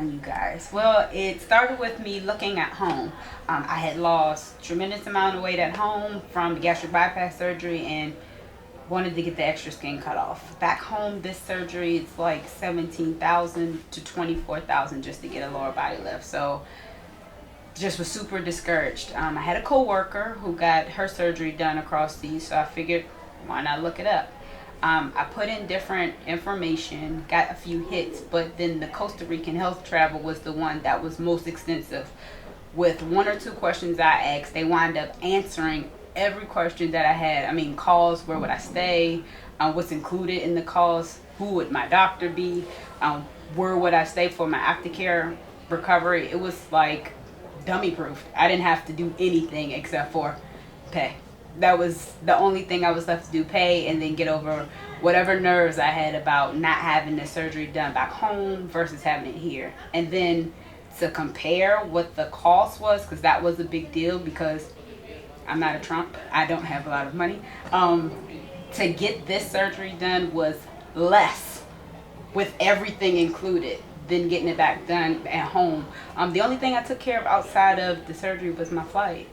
fine, you guys? Well, it started with me looking at home. I had lost tremendous amount of weight at home from the gastric bypass surgery and wanted to get the extra skin cut off. Back home, this surgery, it's like 17,000 to 24,000 just to get a lower body lift. So just was super discouraged. I had a coworker who got her surgery done across seas, so I figured, why not look it up? I put in different information, got a few hits, but then the Costa Rican health travel was the one that was most extensive. With one or two questions I asked, they wound up answering every question that I had. I mean, calls, where would I stay, what's included in the calls, who would my doctor be, where would I stay for my aftercare recovery. It was like dummy proof. I didn't have to do anything except for pay. That was the only thing I was left to do, pay, and then get over whatever nerves I had about not having the surgery done back home versus having it here. And then to compare what the cost was, because that was a big deal, because I'm not a Trump, I don't have a lot of money. To get this surgery done was less with everything included than getting it back done at home. The only thing I took care of outside of the surgery was my flight.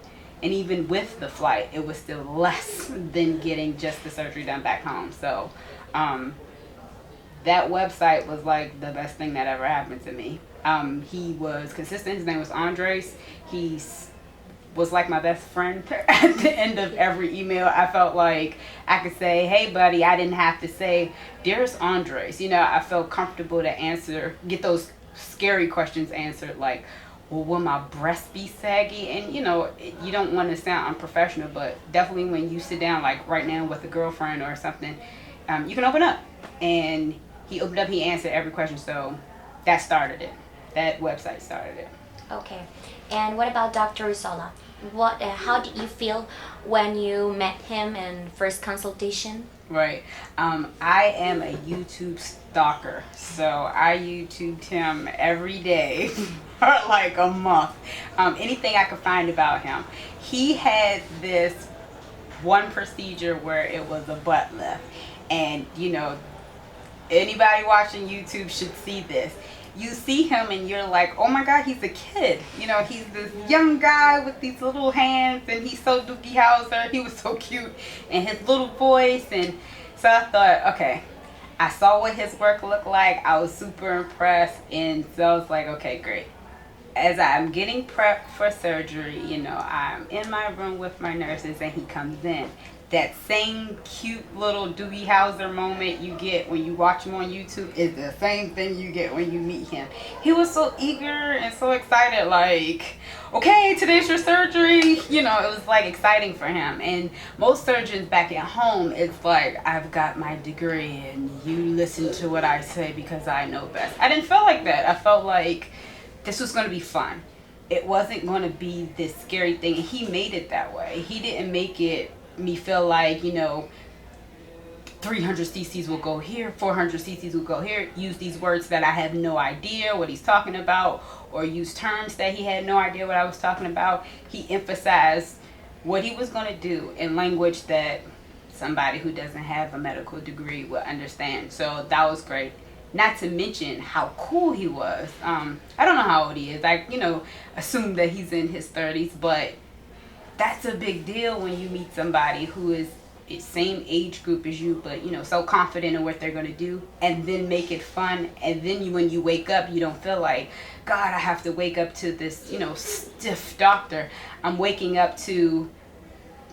And even with the flight, it was still less than getting just the surgery done back home. So that website was like the best thing that ever happened to me. He was consistent. His name was Andres. He was like my best friend. At the end of every email, I felt like I could say, hey buddy, I didn't have to say, dearest Andres. You know, I felt comfortable to get those scary questions answered, like, well, will my breast be saggy? And you know, you don't want to sound unprofessional, but definitely when you sit down, like right now with a girlfriend or something, you can open up. And he opened up, he answered every question. So that started it. That website started it. Okay. And what about Dr. Urzola? How did you feel when you met him in first consultation? Right. I am a YouTube stalker, so I YouTubed him every day for like a month. Anything I could find about him. He had this one procedure where it was a butt lift, and you know, anybody watching YouTube should see this. You see him and you're like, oh my God, he's a kid. You know, he's this young guy with these little hands, and he's so Doogie Howser. He was so cute, and his little voice. And so I thought, okay, I saw what his work looked like. I was super impressed. And so I was like, okay, great. As I'm getting prepped for surgery, you know, I'm in my room with my nurses, and he comes in. That same cute little Doogie Howser moment you get when you watch him on YouTube is the same thing you get when you meet him. He was so eager and so excited, like, okay, today's your surgery. You know, it was like exciting for him. And most surgeons back at home, it's like, I've got my degree and you listen to what I say because I know best. I didn't feel like that. I felt like this was going to be fun. It wasn't going to be this scary thing. And he made it that way. He didn't make it me feel like, you know, 300 cc's will go here, 400 cc's will go here, use these words that I have no idea what he's talking about, or use terms that he had no idea what I was talking about. He emphasized what he was going to do in language that somebody who doesn't have a medical degree will understand. So that was great. Not to mention how cool he was. I don't know how old he is. I, you know, assume that he's in his 30s, but that's a big deal when you meet somebody who is the same age group as you, but you know, so confident in what they're going to do, and then make it fun. And then when you wake up, you don't feel like, God, I have to wake up to this, you know, stiff doctor. I'm waking up to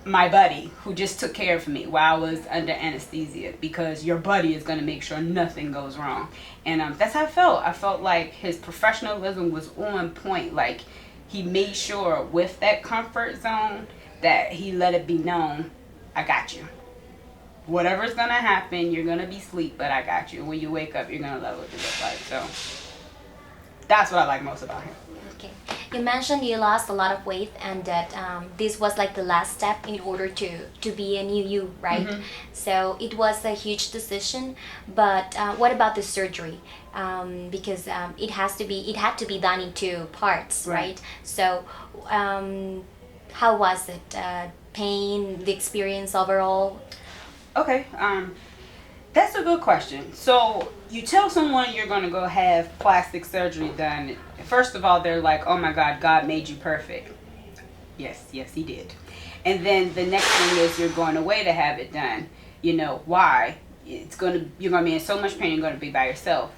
my buddy who just took care of me while I was under anesthesia, because your buddy is going to make sure nothing goes wrong. And that's how I felt. I felt like his professionalism was on point. Like, he made sure with that comfort zone that he let it be known, I got you. Whatever's going to happen, you're going to be asleep, but I got you. When you wake up, you're going to love what you look like. So that's what I like most about him. Okay. You mentioned you lost a lot of weight, and that this was like the last step in order to be a new you, right? Mm-hmm. So it was a huge decision. But what about the surgery? Because it had to be done in two parts, right? So how was it? Pain, the experience overall? Okay. That's a good question. So you tell someone you're going to go have plastic surgery done, first of all, they're like, oh my God, God made you perfect. Yes, he did. And then the next thing is you're going away to have it done. You know, why? You're going to be in so much pain, you're going to be by yourself.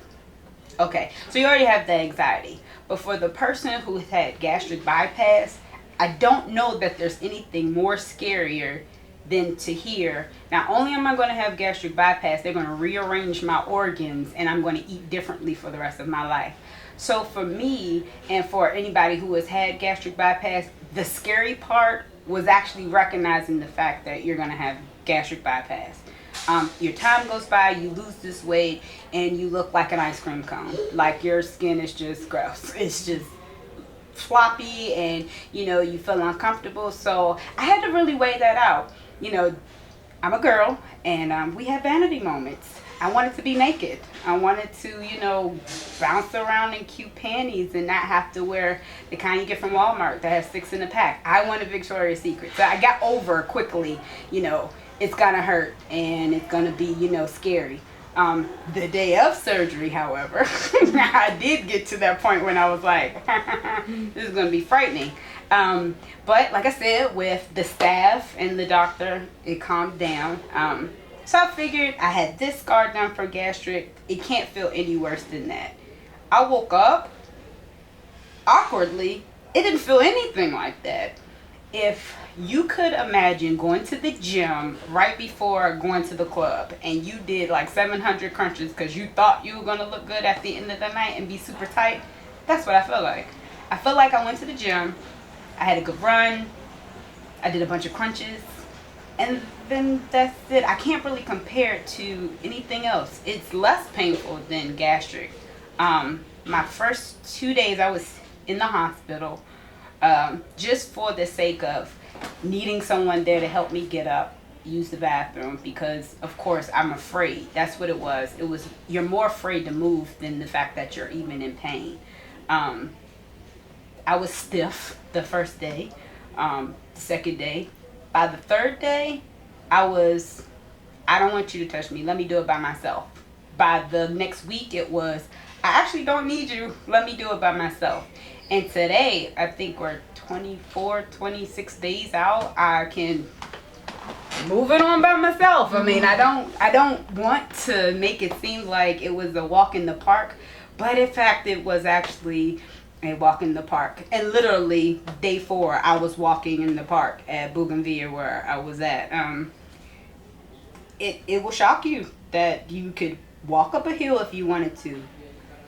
Okay, so you already have the anxiety. But for the person who has had gastric bypass, I don't know that there's anything more scarier than to hear, not only am I going to have gastric bypass, they're going to rearrange my organs and I'm going to eat differently for the rest of my life. So for me, and for anybody who has had gastric bypass, the scary part was actually recognizing the fact that you're going to have gastric bypass. Your time goes by, you lose this weight, and you look like an ice cream cone. Like your skin is just gross. It's just floppy, and you feel uncomfortable. So I had to really weigh that out. I'm a girl, and we have vanity moments. I wanted to be naked. I wanted to, bounce around in cute panties and not have to wear the kind you get from Walmart that has 6 in the pack. I wanted Victoria's Secret. So I got over quickly, it's gonna hurt and it's gonna be, scary. The day of surgery, however, I did get to that point when I was like, this is gonna be frightening. But like I said, with the staff and the doctor, it calmed down. So I figured I had this scar done for gastric. It can't feel any worse than that. I woke up, awkwardly, it didn't feel anything like that. If you could imagine going to the gym right before going to the club and you did like 700 crunches because you thought you were going to look good at the end of the night and be super tight, that's what I felt like. I felt like I went to the gym, I had a good run, I did a bunch of crunches, and then that's it. I can't really compare it to anything else. It's less painful than gastric. My first 2 days I was in the hospital just for the sake of needing someone there to help me get up, use the bathroom, because of course I'm afraid. That's what it was. You're more afraid to move than the fact that you're even in pain. I was stiff the first day, the second day. By the third day, I don't want you to touch me. Let me do it by myself. By the next week, it was, I actually don't need you. Let me do it by myself. And today, I think we're 24, 26 days out. I can move it on by myself. I mean, I don't want to make it seem like it was a walk in the park, but in fact, it was actually a walk in the park. And literally, day 4, I was walking in the park at Bougainvillea where I was at. It will shock you that you could walk up a hill if you wanted to.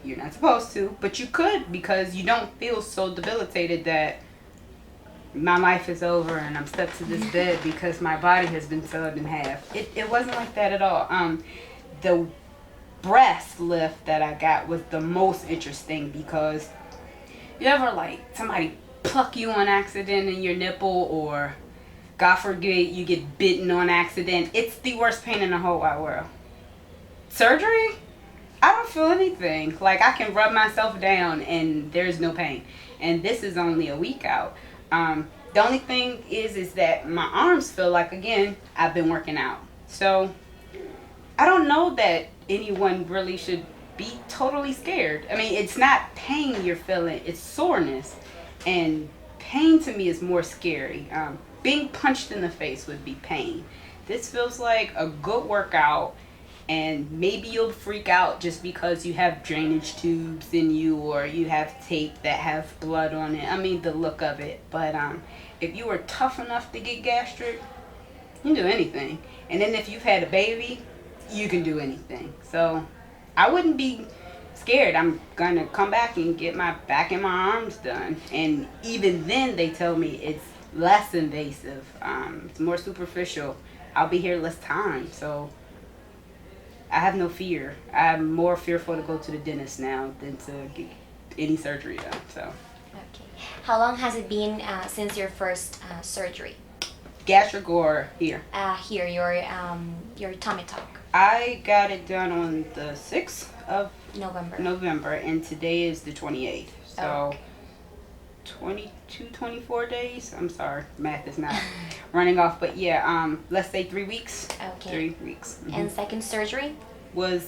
You're not supposed to, but you could, because you don't feel so debilitated that my life is over and I'm stuck to this bed because my body has been sewed in half. It wasn't like that at all. The breast lift that I got was the most interesting, because you ever like somebody pluck you on accident in your nipple, or God forbid you get bitten on accident? It's the worst pain in the whole wide world. Surgery? I don't feel anything. Like, I can rub myself down and there's no pain. And this is only a week out. The only thing is that my arms feel like, again, I've been working out. So I don't know that anyone really should be totally scared. I mean, it's not pain you're feeling, it's soreness. And pain to me is more scary. Being punched in the face would be pain. This feels like a good workout. And maybe you'll freak out just because you have drainage tubes in you, or you have tape that have blood on it. I mean, the look of it. But if you were tough enough to get gastric, you can do anything. And then if you've had a baby, you can do anything. So I wouldn't be scared. I'm going to come back and get my back and my arms done. And even then, they tell me it's less invasive. It's more superficial. I'll be here less time. So I have no fear. I'm more fearful to go to the dentist now than to get any surgery done. So. Okay. How long has it been since your first surgery? Gastric or here? Here, your tummy tuck. I got it done on the 6th of November, and today is the 28th. So. Okay. 22, 24 days. I'm sorry, math is not running off, but yeah, let's say 3 weeks. Okay. 3 weeks. And second surgery? Was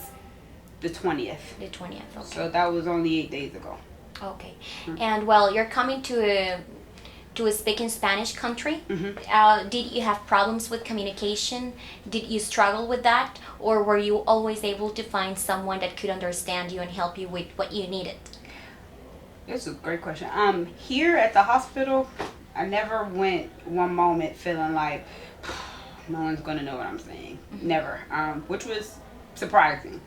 The 20th. The 20th, okay. So that was only 8 days ago. Okay. And well, you're coming to a speaking Spanish country. Did you have problems with communication? Did you struggle with that? Or were you always able to find someone that could understand you and help you with what you needed? That's a great question. Here at the hospital, I never went one moment feeling like no one's gonna know what I'm saying. Never. Which was surprising.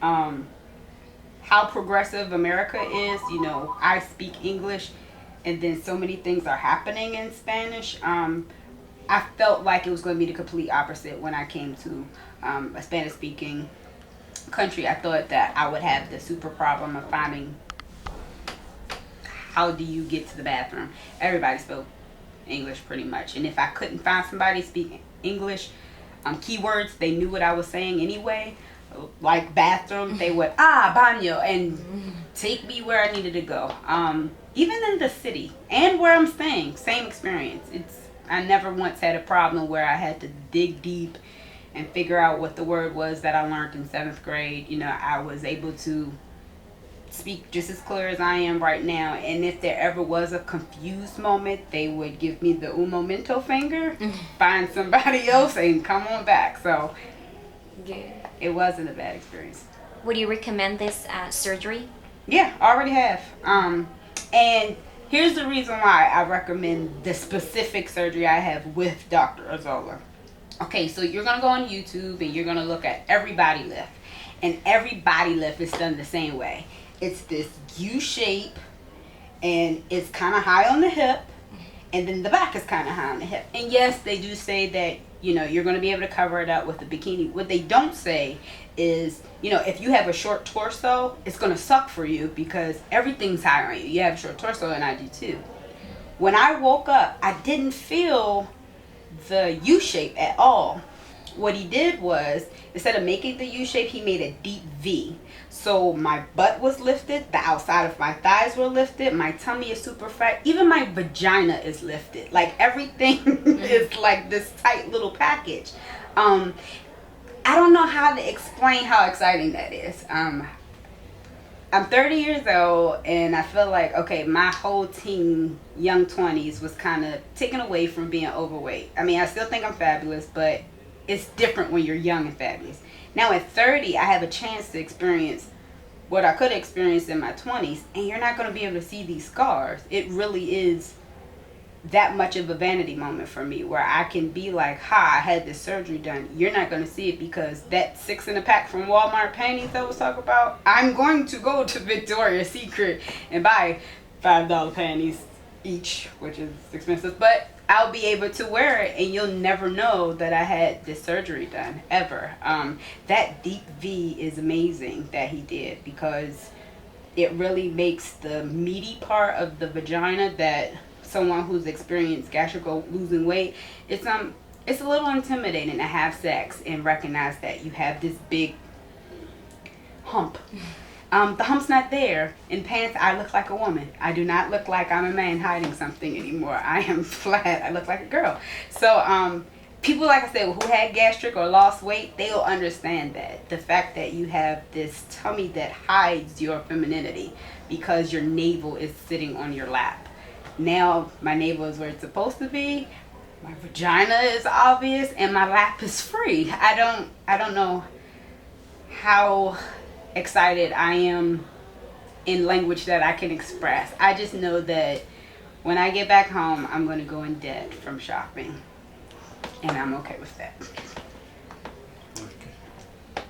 How progressive America is. You know, I speak English, and then so many things are happening in Spanish. I felt like it was going to be the complete opposite when I came to a Spanish-speaking country. I thought that I would have the super problem of finding how do you get to the bathroom. Everybody spoke English pretty much, and if I couldn't find somebody speaking English, keywords, they knew what I was saying anyway. Like bathroom, they would baño and take me where I needed to go. Even in the city and where I'm staying, same experience. I never once had a problem where I had to dig deep and figure out what the word was that I learned in 7th grade. You know, I was able to speak just as clear as I am right now. And if there ever was a confused moment, they would give me the un momento finger, find somebody else, and come on back. So it wasn't a bad experience. Would you recommend this surgery? Yeah, I already have. And here's the reason why I recommend the specific surgery I have with Dr. Urzola. Okay, so you're going to go on YouTube and you're going to look at every body lift. And every body lift is done the same way. It's this U shape, and it's kind of high on the hip, and then the back is kind of high on the hip. And yes, they do say that, you know, you're going to be able to cover it up with a bikini. What they don't say is, you know, if you have a short torso, it's going to suck for you because everything's high on you. You have a short torso, and I do too. When I woke up, I didn't feel the U shape at all. What he did was, instead of making the U shape, he made a deep V. So my butt was lifted, the outside of my thighs were lifted, my tummy is super fat, even my vagina is lifted. Like everything is like this tight little package. I don't know how to explain how exciting that is. I'm 30 years old, and I feel like, okay, my whole teen, young 20s was kind of taken away from being overweight. I mean, I still think I'm fabulous, but it's different when you're young and fabulous. Now at 30, I have a chance to experience what I could have experienced in my 20s, and you're not going to be able to see these scars. It really is that much of a vanity moment for me, where I can be like, I had this surgery done. You're not going to see it because that 6 in a pack from Walmart panties I was talking about, I'm going to go to Victoria's Secret and buy $5 panties each, which is expensive, but I'll be able to wear it, and you'll never know that I had this surgery done, ever. That deep V is amazing that he did, because it really makes the meaty part of the vagina that someone who's experienced gastric losing weight, it's a little intimidating to have sex and recognize that you have this big hump. The hump's not there. In pants, I look like a woman. I do not look like I'm a man hiding something anymore. I am flat. I look like a girl. So people, like I said, who had gastric or lost weight, they'll understand that. The fact that you have this tummy that hides your femininity because your navel is sitting on your lap. Now my navel is where it's supposed to be. My vagina is obvious, and my lap is free. I don't know how excited I am in language that I can express. I just know that when I get back home, I'm going to go in debt from shopping, and I'm okay with that. Okay.